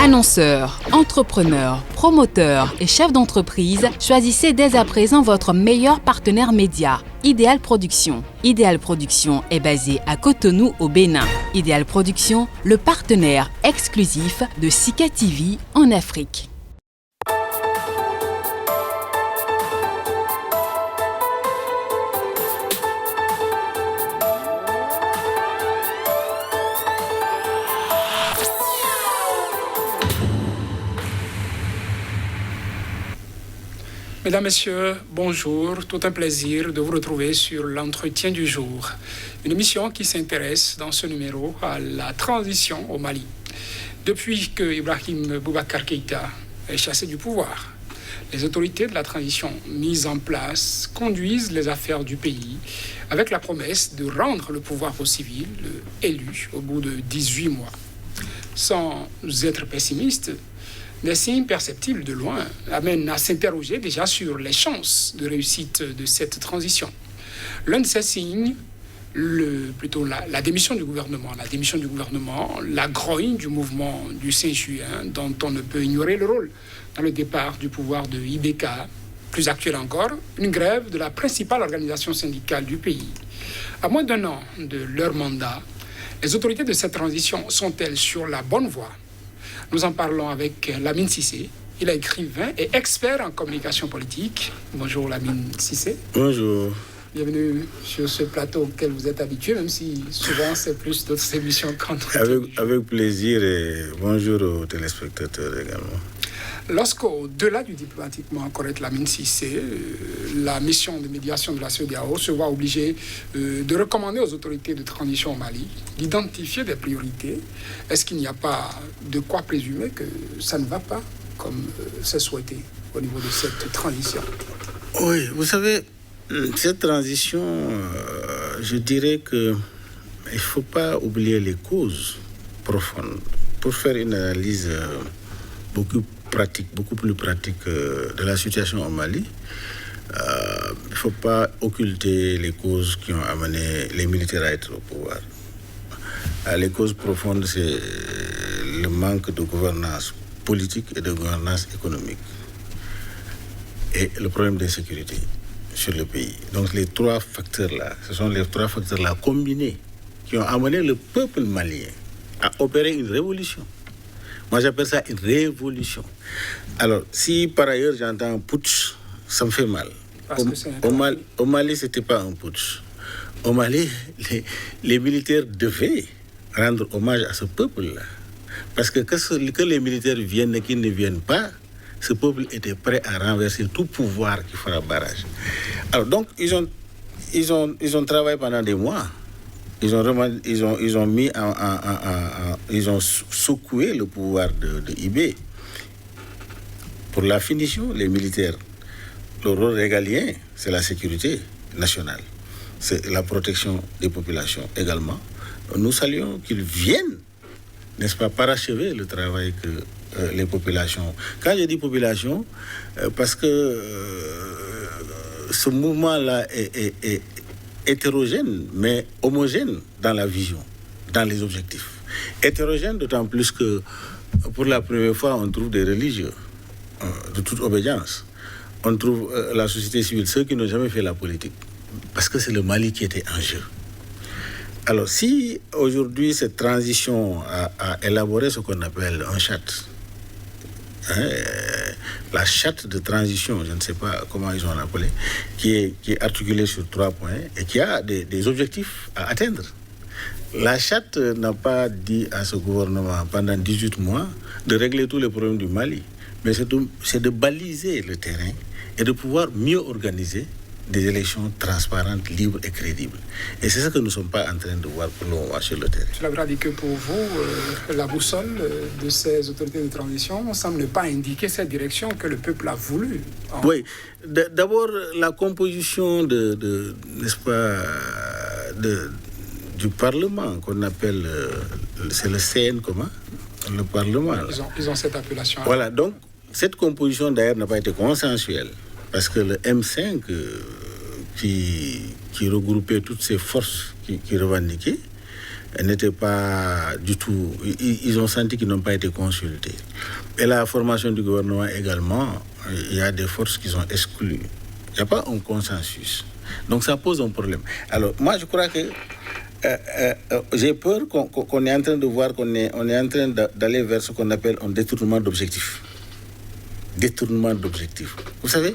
Annonceurs, entrepreneurs, promoteurs et chefs d'entreprise, choisissez dès à présent votre meilleur partenaire média, Ideal Production. Ideal Production est basé à Cotonou au Bénin. Ideal Production, le partenaire exclusif de Sika TV en Afrique. Mesdames, Messieurs, bonjour. Tout un plaisir de vous retrouver sur l'entretien du jour. Une émission qui s'intéresse dans ce numéro à la transition au Mali. Depuis que Ibrahim Boubacar Keïta est chassé du pouvoir, les autorités de la transition mises en place conduisent les affaires du pays avec la promesse de rendre le pouvoir aux civils élus au bout de 18 mois. Sans être pessimiste, des signes perceptibles de loin amènent à s'interroger déjà sur les chances de réussite de cette transition. L'un de ces signes, la démission du gouvernement. La démission du gouvernement, la grogne du mouvement du 5 juin, dont on ne peut ignorer le rôle dans le départ du pouvoir de IBK. Plus actuel encore, une grève de la principale organisation syndicale du pays. À moins d'un an de leur mandat, les autorités de cette transition sont-elles sur la bonne voie? Nous en parlons avec Lamine Cissé. Il est écrivain et expert en communication politique. Bonjour Lamine Cissé. Bonjour. Bienvenue sur ce plateau auquel vous êtes habitué, même si souvent c'est plus d'autres émissions qu'entretien. Avec plaisir et bonjour aux téléspectateurs également. Lorsqu'au-delà du diplomatiquement correct Lamine Cissé, la mission de médiation de la CEDEAO se voit obligée de recommander aux autorités de transition au Mali d'identifier des priorités. Est-ce qu'il n'y a pas de quoi présumer que ça ne va pas comme c'est souhaité au niveau de cette transition? Oui, vous savez, cette transition, je dirais qu'il ne faut pas oublier les causes profondes. Pour faire une analyse beaucoup plus pratique de la situation au Mali, il ne faut pas occulter les causes qui ont amené les militaires à être au pouvoir. Les causes profondes, c'est le manque de gouvernance politique et de gouvernance économique et le problème d'insécurité sur le pays. Donc les trois facteurs-là, ce sont les trois facteurs-là combinés qui ont amené le peuple malien à opérer une révolution. Moi, j'appelle ça une révolution. Alors, si par ailleurs j'entends un putsch, ça me fait mal. Au Mali, ce n'était pas un putsch. Au Mali, les militaires devaient rendre hommage à ce peuple-là. Parce que les militaires viennent et qu'ils ne viennent pas, ce peuple était prêt à renverser tout pouvoir qui fera barrage. Alors, donc, ils ont travaillé pendant des mois. Ils ont secoué le pouvoir de IB. Pour la finition, les militaires, le rôle régalien, c'est la sécurité nationale. C'est la protection des populations également. Nous saluons qu'ils viennent, n'est-ce pas, parachever le travail que les populations... Quand je dis population, parce que ce mouvement-là est hétérogène, mais homogène dans la vision, dans les objectifs. Hétérogène d'autant plus que, pour la première fois, on trouve des religieux de toute obédience. On trouve la société civile, ceux qui n'ont jamais fait la politique, parce que c'est le Mali qui était en jeu. Alors, si aujourd'hui cette transition a élaboré ce qu'on appelle un charte, la charte de transition, je ne sais pas comment ils ont appelé, qui est articulée sur 3 points et qui a des objectifs à atteindre. La charte n'a pas dit à ce gouvernement pendant 18 mois de régler tous les problèmes du Mali, mais c'est de baliser le terrain et de pouvoir mieux organiser des élections transparentes, libres et crédibles. Et c'est ce que nous ne sommes pas en train de voir pour le moment sur le terrain. Cela veut dire que pour vous, la boussole de ces autorités de transition semble ne pas indiquer cette direction que le peuple a voulu. Oui. D'abord, la composition n'est-ce pas, du Parlement, qu'on appelle, c'est le CN, comment? Le Parlement. Ils ont cette appellation. Voilà, donc, cette composition d'ailleurs n'a pas été consensuelle. Parce que le M5, qui regroupait toutes ces forces qui revendiquaient, n'étaient pas du tout... Ils ont senti qu'ils n'ont pas été consultés. Et la formation du gouvernement également, il y a des forces qui sont exclues. Il n'y a pas un consensus. Donc ça pose un problème. Alors moi je crois que j'ai peur qu'on est en train de voir qu'on est en train d'aller vers ce qu'on appelle un détournement d'objectifs. Détournement d'objectifs. Vous savez,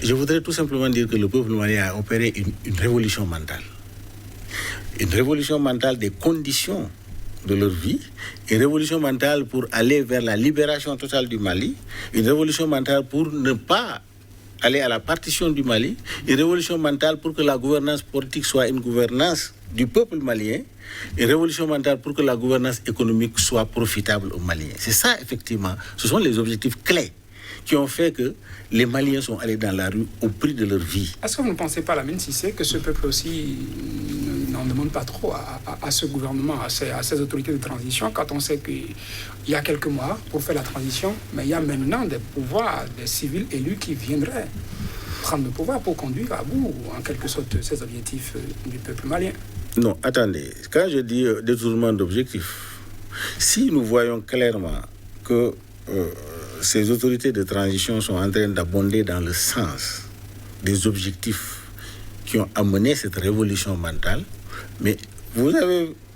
je voudrais tout simplement dire que le peuple malien a opéré une révolution mentale. Une révolution mentale des conditions de leur vie, une révolution mentale pour aller vers la libération totale du Mali, une révolution mentale pour ne pas aller à la partition du Mali, une révolution mentale pour que la gouvernance politique soit une gouvernance du peuple malien, une révolution mentale pour que la gouvernance économique soit profitable aux Maliens. C'est ça, effectivement, ce sont les objectifs clés qui ont fait que les Maliens sont allés dans la rue au prix de leur vie. Est-ce que vous ne pensez pas, Lamine Cissé, que ce peuple aussi n'en demande pas trop à ce gouvernement, à ces autorités de transition, quand on sait qu'il y a quelques mois pour faire la transition, mais il y a maintenant des pouvoirs, des civils élus qui viendraient prendre le pouvoir pour conduire à bout, en quelque sorte, ces objectifs du peuple malien? Non, attendez. Quand je dis détournement d'objectifs, si nous voyons clairement que ces autorités de transition sont en train d'abonder dans le sens des objectifs qui ont amené cette révolution mentale, mais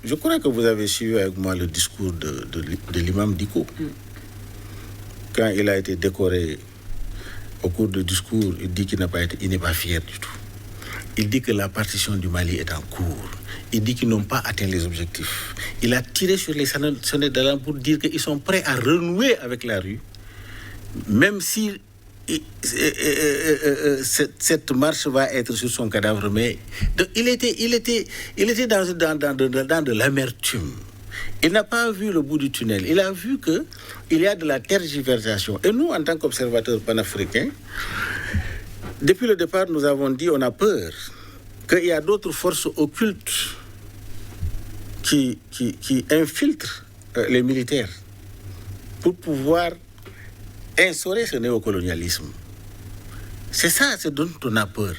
je crois que vous avez suivi avec moi le discours de l'imam Dicko. Quand il a été décoré au cours du discours, il dit qu'il n'est pas fier du tout. Il dit que la partition du Mali est en cours. Il dit qu'ils n'ont pas atteint les objectifs. Il a tiré sur les sonnettes d'alarme pour dire qu'ils sont prêts à renouer avec la rue, même si cette marche va être sur son cadavre. Mais il était dans de l'amertume. Il n'a pas vu le bout du tunnel. Il a vu qu'il y a de la tergiversation. Et nous, en tant qu'observateurs panafricains, depuis le départ, nous avons dit on a peur qu'il y a d'autres forces occultes qui infiltrent les militaires pour pouvoir instaurer ce néocolonialisme. C'est ça, c'est dont on a peur.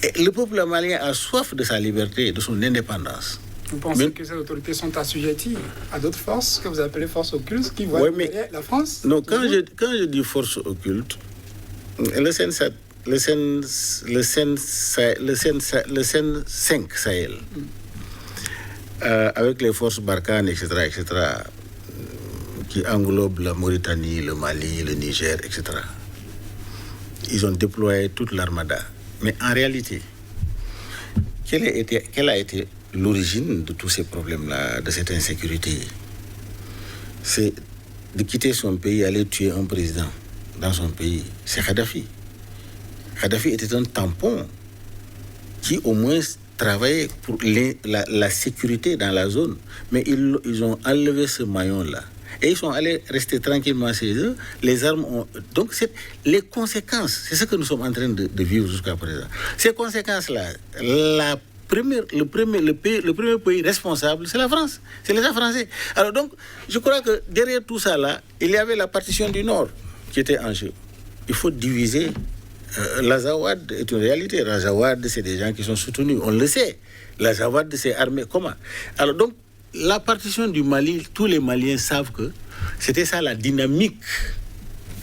Et le peuple malien a soif de sa liberté et de son indépendance. Vous pensez que ces autorités sont assujetties à d'autres forces que vous appelez forces occultes qui voient la France? Non, quand je dis forces occultes, le CEN 5 Sahel, avec les forces Barkhane, etc., qui englobent la Mauritanie, le Mali, le Niger, etc., ils ont déployé toute l'armada. Mais en réalité, quelle a été l'origine de tous ces problèmes-là, de cette insécurité? C'est de quitter son pays, aller tuer un président dans son pays. C'est Kadhafi. Kadhafi était un tampon qui au moins travaillait pour la sécurité dans la zone. Mais ils ont enlevé ce maillon-là. Et ils sont allés rester tranquillement chez eux. Les armes ont... Donc, les conséquences, c'est ce que nous sommes en train de vivre jusqu'à présent. Ces conséquences-là, le premier pays responsable, c'est la France. C'est l'État français. Alors donc, je crois que derrière tout ça, là, il y avait la partition du Nord qui était en jeu. Il faut diviser. L'Azawad est une réalité. L'Azawad, c'est des gens qui sont soutenus. On le sait. L'Azawad, c'est armé. Comment? Alors donc, la partition du Mali, tous les Maliens savent que c'était ça la dynamique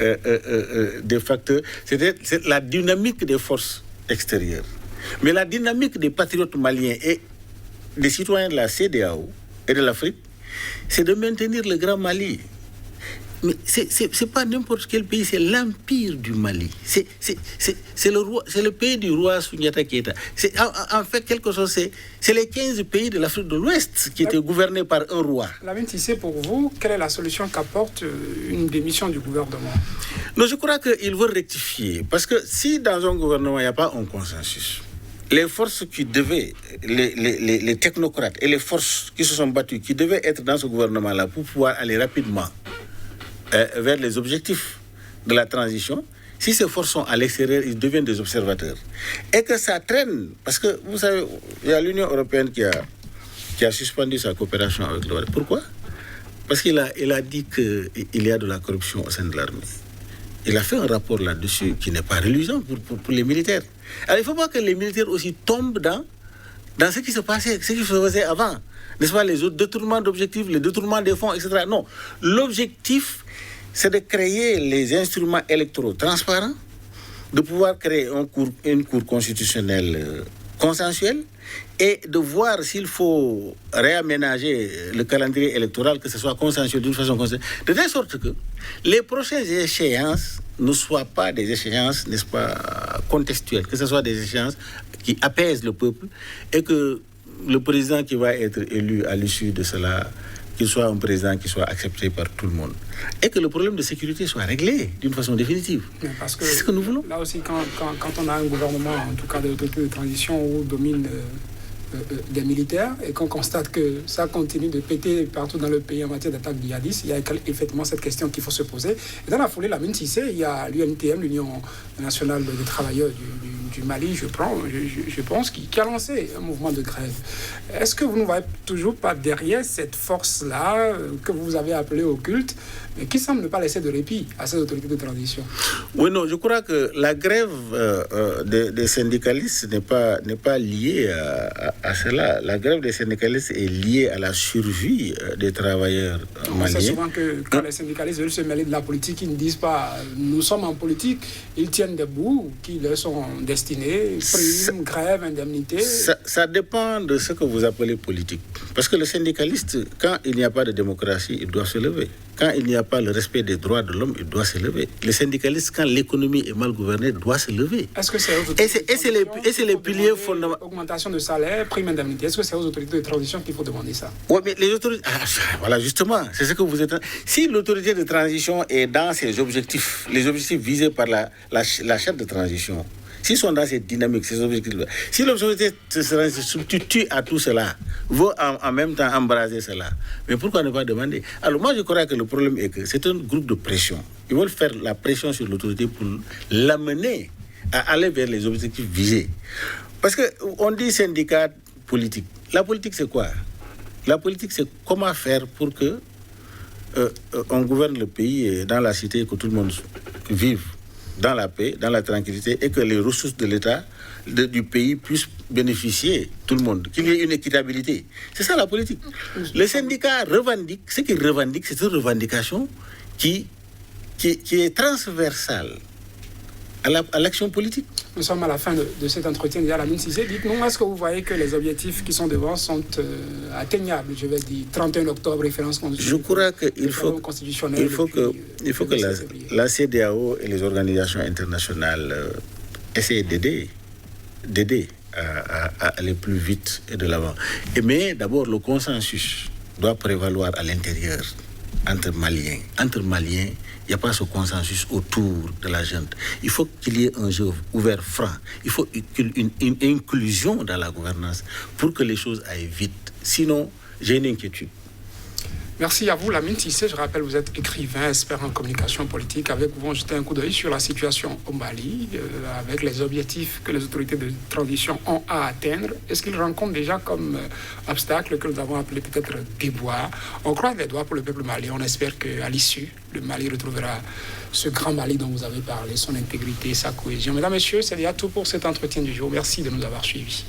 des facteurs, c'est la dynamique des forces extérieures. Mais la dynamique des patriotes maliens et des citoyens de la CEDEAO et de l'Afrique, c'est de maintenir le Grand Mali. Mais c'est pas n'importe quel pays, c'est l'empire du Mali. C'est le pays du roi Souniata Keita. En fait, quelque chose, c'est les 15 pays de l'Afrique de l'Ouest qui étaient gouvernés par un roi. Lamine Cissé, pour vous, quelle est la solution qu'apporte une démission du gouvernement? Non, je crois qu'il veut rectifier. Parce que si dans un gouvernement, il n'y a pas un consensus, les forces qui devaient, les technocrates et les forces qui se sont battues, qui devaient être dans ce gouvernement-là pour pouvoir aller rapidement vers les objectifs de la transition, si ces forces sont à l'extérieur, ils deviennent des observateurs. Et que ça traîne, parce que vous savez, il y a l'Union européenne qui a suspendu sa coopération avec le Mali. Pourquoi? Parce qu'il a dit qu'il y a de la corruption au sein de l'armée. Il a fait un rapport là-dessus qui n'est pas reluisant pour les militaires. Alors il ne faut pas que les militaires aussi tombent dans dans ce qui se passait, ce qui se faisait avant. N'est-ce pas, les autres détournements d'objectifs, les détournements des fonds, etc. Non. L'objectif, c'est de créer les instruments électoraux transparents, de pouvoir créer une cour constitutionnelle consensuelle et de voir s'il faut réaménager le calendrier électoral, que ce soit consensuel d'une façon consensuelle, de telle sorte que les prochaines échéances ne soient pas des échéances, n'est-ce pas, contextuelles, que ce soit des échéances qui apaisent le peuple et que le président qui va être élu à l'issue de cela, qu'il soit un président qui soit accepté par tout le monde. Et que le problème de sécurité soit réglé d'une façon définitive. Parce que c'est ce que nous voulons. Là aussi, quand on a un gouvernement, en tout cas de l'autorité de transition, où domine des militaires, et qu'on constate que ça continue de péter partout dans le pays en matière d'attaque djihadistes, il y a effectivement cette question qu'il faut se poser. Et dans la foulée, Lamine Cissé, il y a l'UNTM, l'Union nationale des travailleurs du Mali, je pense, qui a lancé un mouvement de grève. Est-ce que vous ne voyez toujours pas derrière cette force-là que vous avez appelée occulte, mais qui semble ne pas laisser de répit à ces autorités de transition? Oui, non, je crois que la grève des syndicalistes n'est pas liée à cela. La grève des syndicalistes est liée à la survie des travailleurs maliens. On sait souvent que quand les syndicalistes veulent se mêler de la politique, ils ne disent pas « nous sommes en politique », ils tiennent des bouts qui leur sont destinés, primes, grève, indemnités. Ça dépend de ce que vous appelez politique. Parce que le syndicaliste, quand il n'y a pas de démocratie, il doit se lever. Quand il n'y a pas le respect des droits de l'homme, il doit se lever. Le syndicaliste, quand l'économie est mal gouvernée, doit se lever. Est-ce que c'est c'est les piliers fondamentaux. Augmentation de salaire, prime indemnité. Est-ce que c'est aux autorités de transition qu'il faut demander ça? Oui, mais les autorités... voilà, justement, c'est ce que vous êtes... Si l'autorité de transition est dans ses objectifs, les objectifs visés par la chef de transition, s'ils sont dans cette dynamique, ces objectifs-là, si l'objectif se substitue à tout cela, veut en même temps embraser cela, mais pourquoi ne pas demander? Alors moi je crois que le problème est que c'est un groupe de pression. Ils veulent faire la pression sur l'autorité pour l'amener à aller vers les objectifs visés. Parce qu'on dit syndicat politique. La politique c'est quoi? La politique c'est comment faire pour que on gouverne le pays dans la cité et que tout le monde vive dans la paix, dans la tranquillité, et que les ressources de l'État, du pays, puissent bénéficier, tout le monde, qu'il y ait une équitabilité. C'est ça la politique. Les syndicats revendiquent, ce qu'ils revendiquent, c'est une revendication qui est transversale à l'action politique. Nous sommes à la fin de cet entretien. Lamine Cissé, dites-nous, est-ce que vous voyez que les objectifs qui sont devant sont atteignables? Je vais dire 31 octobre, référence constitutionnelle. Je crois qu'il faut que la CEDEAO et les organisations internationales essayent d'aider à aller plus vite et de l'avant. Mais d'abord, le consensus doit prévaloir à l'intérieur entre Maliens. Entre Maliens, il n'y a pas ce consensus autour de la junte. Il faut qu'il y ait un jeu ouvert, franc. Il faut une inclusion dans la gouvernance pour que les choses aillent vite. Sinon, j'ai une inquiétude. Merci à vous, Lamine Cissé. Je rappelle, vous êtes écrivain, expert en communication politique. Avec vous, on jetait un coup d'œil sur la situation au Mali, avec les objectifs que les autorités de transition ont à atteindre. Est-ce qu'ils rencontrent déjà comme obstacle que nous avons appelé peut-être déboire? On croise les doigts pour le peuple malien. On espère qu'à l'issue, le Mali retrouvera ce grand Mali dont vous avez parlé, son intégrité, sa cohésion. Mesdames, Messieurs, c'est déjà tout pour cet entretien du jour. Merci de nous avoir suivis.